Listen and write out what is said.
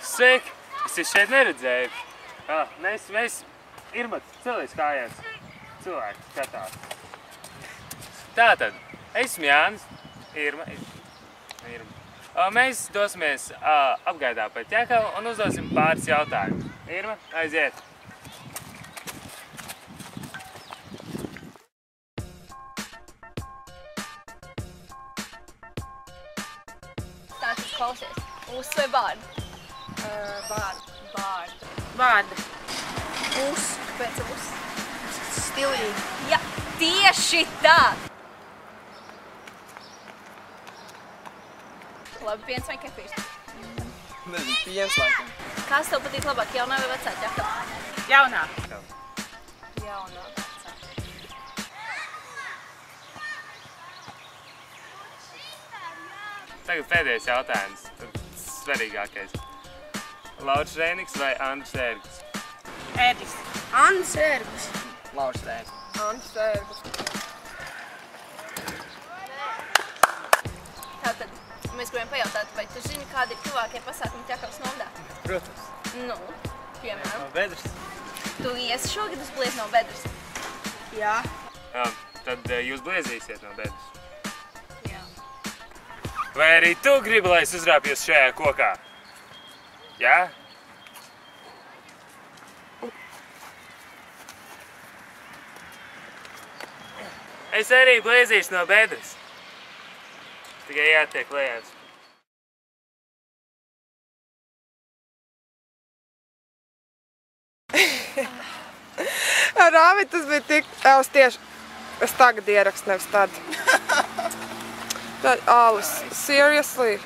Sveiki! Es šeit neredzēju. Mēs Irma, celies kājās. Cilvēki skatās. Tātad, esmu Jānis, Irma. Mēs dosimies apgaidā pa ķekavu un uzdosim pāris jautājumus. Irma, aiziet! Tātad klausies. Us vai bārdi? Bārdi. Us. Kāpēc us? Stilīgi. Jā, tieši tā! Labi, piens vai kefīrs? Nezinu, piens laikam. Kas tev patīk labāk, jaunā vai vecā ķekava? Jaunā. Jaunā, vecā. Tagad pēdējais jautājums. Svarīgākais. Lauris Reiniks vai Andris Ērgus? Ērgus. Andris Ērgus. Lauris Reiniks. Andris Ērgus. Tātad, mēs gribējām pajautāt, vai tu zini, kādi ir tuvākie pasākumi ķekavas novadā? Protams. Nu, piemēram. No Bedres. Tu iesi šogad uz Bliez no Bedres? Jā. Tad jūs bliezīsiet no Bedres. Jā. Vai arī tu gribi, lai es uzrāpjos šajā kokā? Jā? Es arī bliezīšu no Bedres. Tikai jātiek lejās. Rāvi, tas bija tik... Es tieši... Es tagad ierakstu, nevis tad. Alice, seriously?